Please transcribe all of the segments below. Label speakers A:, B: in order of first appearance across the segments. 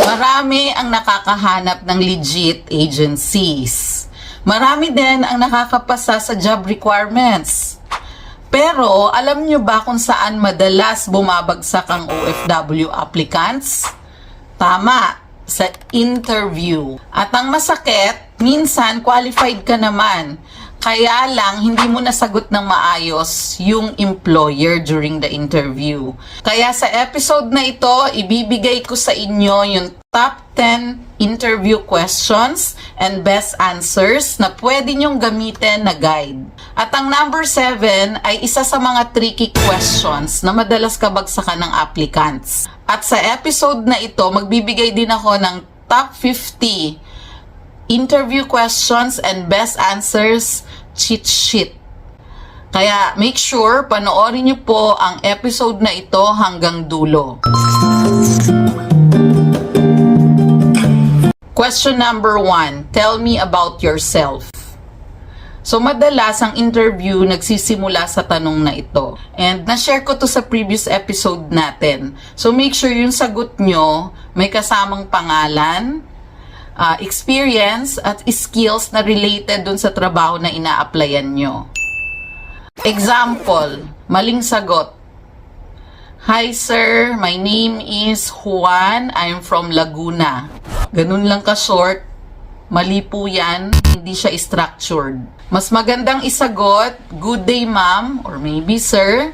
A: Marami ang nakakahanap ng legit agencies. Marami din ang nakakapasa sa job requirements. Pero alam nyo ba kung saan madalas bumabagsak ang OFW applicants? Tama, sa interview. At ang masakit, minsan qualified ka naman. Kaya lang, hindi mo nasagot ng maayos yung employer during the interview. Kaya sa episode na ito, ibibigay ko sa inyo yung top 10 interview questions and best answers na pwede nyong gamitin na guide. At ang number 7 ay isa sa mga tricky questions na madalas kabagsakan ng applicants. At sa episode na ito, magbibigay din ako ng top 50 interview questions and best answers cheat sheet. Kaya make sure panoorin niyo po ang episode na ito hanggang dulo. Question number 1. Tell me about yourself. So madalas ang interview nagsisimula sa tanong na ito. And na-share ko to sa previous episode natin. So make sure yung sagot nyo may kasamang pangalan, experience at skills na related dun sa trabaho na ina-applyan nyo. Example, maling sagot. Hi sir, my name is Juan. I'm from Laguna. Ganun lang ka-short. Mali po yan. Hindi siya structured. Mas magandang isagot, good day ma'am or maybe sir.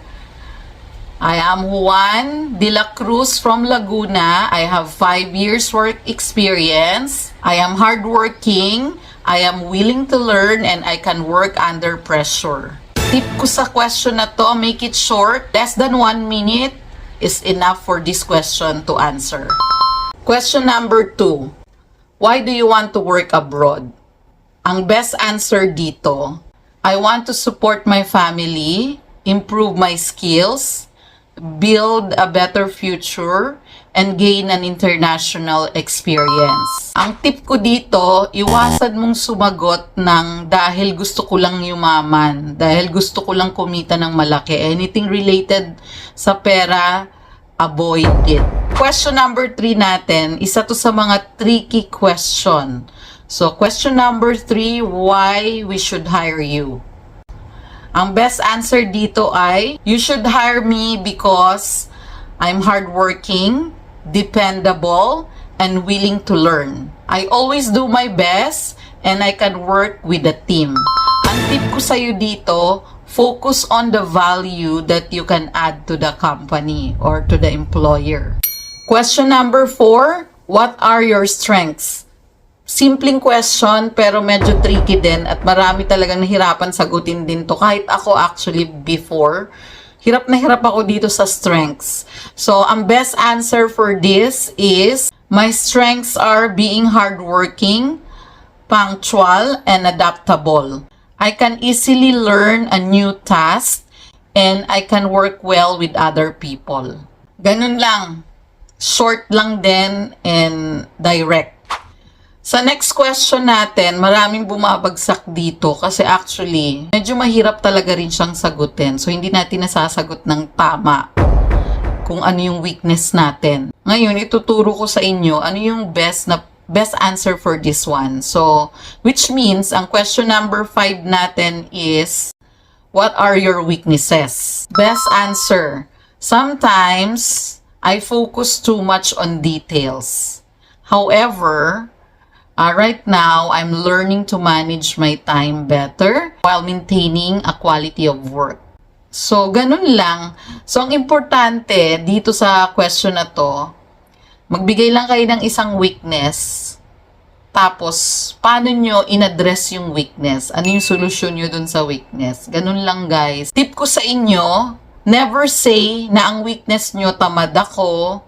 A: I am Juan de la Cruz from Laguna. I have 5 years work experience. I am hardworking. I am willing to learn and I can work under pressure. Tip ko sa question na to, make it short. Less than 1 minute is enough for this question to answer. Question number 2. Why do you want to work abroad? Ang best answer dito, I want to support my family, improve my skills, build a better future, and gain an international experience. Ang tip ko dito, iwasan mong sumagot ng dahil gusto ko lang yumaman, dahil gusto ko lang kumita ng malaki. Anything related sa pera, avoid it. Question number 3 natin, isa to sa mga tricky question. So, question number 3, why we should hire you? Ang best answer dito ay, you should hire me because I'm hardworking, dependable, and willing to learn. I always do my best and I can work with a team. Ang tip ko sa'yo dito, focus on the value that you can add to the company or to the employer. Question number 4, what are your strengths? Simpleng question pero medyo tricky din at marami talagang nahirapan sagutin din to. Kahit ako actually before, hirap na hirap ako dito sa strengths. So, ang best answer for this is, my strengths are being hardworking, punctual, and adaptable. I can easily learn a new task and I can work well with other people. Ganun lang. Short lang din and direct. Sa next question natin, maraming bumabagsak dito kasi actually, medyo mahirap talaga rin siyang sagutin. So, hindi natin nasasagot ng tama kung ano yung weakness natin. Ngayon, ituturo ko sa inyo ano yung best answer for this one. So, which means, ang question number 5 natin is, what are your weaknesses? Best answer. Sometimes, I focus too much on details. However, right now, I'm learning to manage my time better while maintaining a quality of work. So, ganun lang. So, ang importante dito sa question na to, magbigay lang kayo ng isang weakness. Tapos, paano nyo in-address yung weakness? Ano yung solusyon nyo dun sa weakness? Ganun lang, guys. Tip ko sa inyo, never say na ang weakness nyo tamad ako,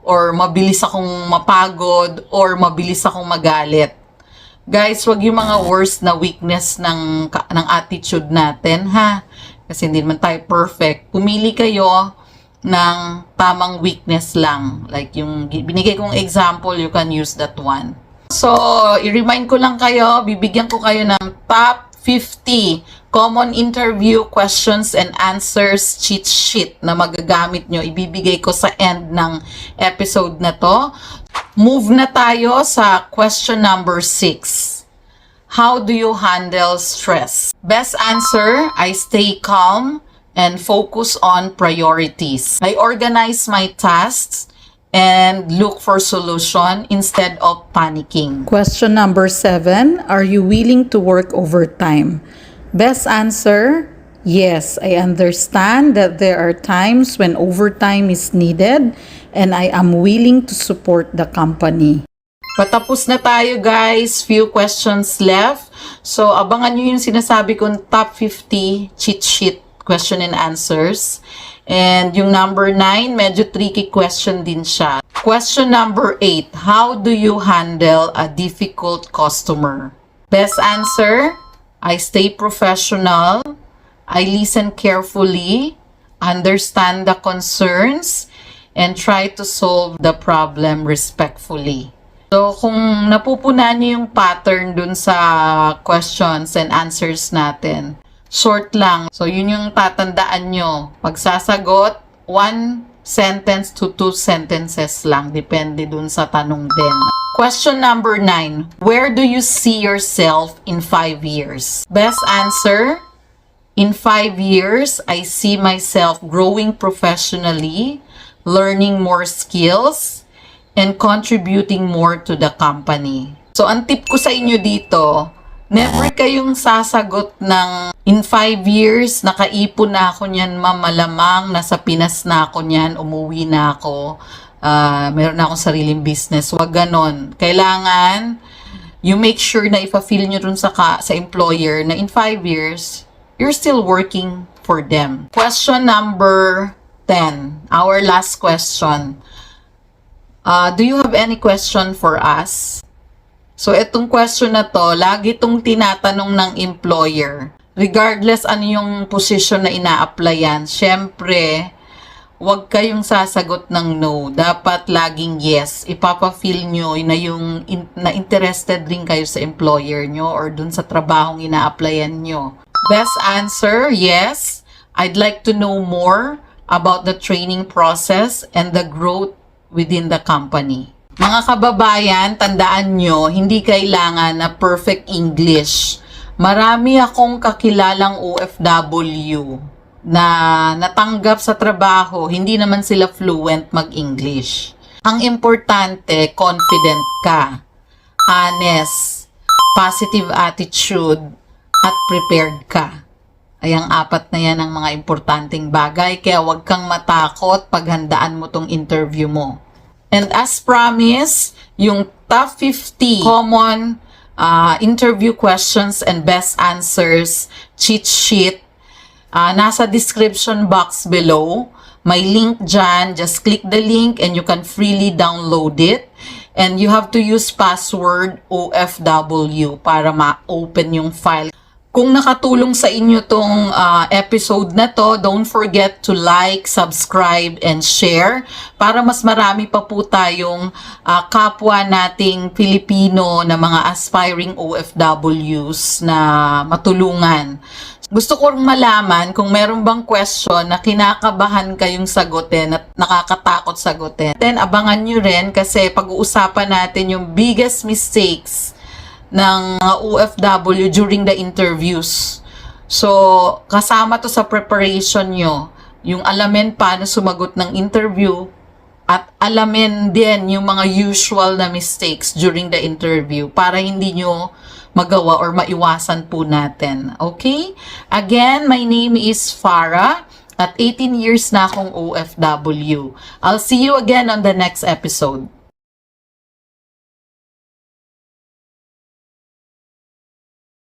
A: or mabilis akong mapagod, or mabilis akong magalit. Guys, wag yung mga worst na weakness ng attitude natin, ha? Kasi hindi naman tayo perfect. Pumili kayo ng tamang weakness lang. Like yung binigay kong example, you can use that one. So, i-remind ko lang kayo, bibigyan ko kayo ng top 50 common interview questions and answers cheat sheet na magagamit nyo. Ibibigay ko sa end ng episode na to. Move na tayo sa question number 6. How do you handle stress? Best answer, I stay calm and focus on priorities. I organize my tasks and look for solution instead of panicking.
B: Question number 7. Are you willing to work overtime? Best answer, yes. I understand that there are times when overtime is needed and I am willing to support the company.
A: Patapos na tayo guys, few questions left. So abangan nyo yung sinasabi kong top 50 cheat sheet question and answers. And yung number 9, medyo tricky question din siya. Question number 8, how do you handle a difficult customer? Best answer, I stay professional, I listen carefully, understand the concerns, and try to solve the problem respectfully. So, kung napupunan niyo yung pattern dun sa questions and answers natin, short lang. So, yun yung tatandaan nyo. Pagsasagot, 1 sentence to 2 sentences lang. Depende dun sa tanong din. Question number 9. Where do you see yourself in 5 years? Best answer, in 5 years, I see myself growing professionally, learning more skills, and contributing more to the company. So, ang tip ko sa inyo dito, never kayong sasagot ng in 5 years, nakaipon na ako niyan, malamang, nasa Pinas na ako niyan, umuwi na ako, meron na akong sariling business. Wag ganon. Kailangan, you make sure na ipa-feel nyo dun sa employer na in 5 years, you're still working for them. Question number 10. Our last question. Do you have any question for us? So, itong question na to, lagi itong tinatanong ng employer. Regardless ano yung position na ina-applyan, syempre, huwag kayong sasagot ng no. Dapat laging yes. Ipapa-feel nyo na interested rin kayo sa employer nyo or dun sa trabahong ina-applyan nyo. Best answer, yes. I'd like to know more about the training process and the growth within the company. Mga kababayan, tandaan nyo, hindi kailangan na perfect English. Marami akong kakilalang OFW na natanggap sa trabaho, hindi naman sila fluent mag-English. Ang importante, confident ka, honest, positive attitude, at prepared ka. Ay ang 4 na yan ang mga importanteng bagay, kaya huwag kang matakot paghandaan mo tong interview mo. And as promised, yung top 50 common interview questions and best answers cheat sheet, nasa description box below. May link dyan. Just click the link and you can freely download it. And you have to use password OFW para ma-open yung file. Kung nakatulong sa inyo tong episode na to, don't forget to like, subscribe, and share para mas marami pa po tayong kapwa nating Pilipino na mga aspiring OFWs na matulungan. Gusto ko malaman kung meron bang question na kinakabahan kayong sagutin at nakakatakot sagutin. Then abangan nyo rin kasi pag-uusapan natin yung biggest mistakes ng OFW during the interviews. So, kasama to sa preparation nyo. Yung alamin paano sumagot ng interview at alamin din yung mga usual na mistakes during the interview para hindi nyo magawa or maiwasan po natin. Okay? Again, my name is Farah at 18 years na akong OFW. I'll see you again on the next episode.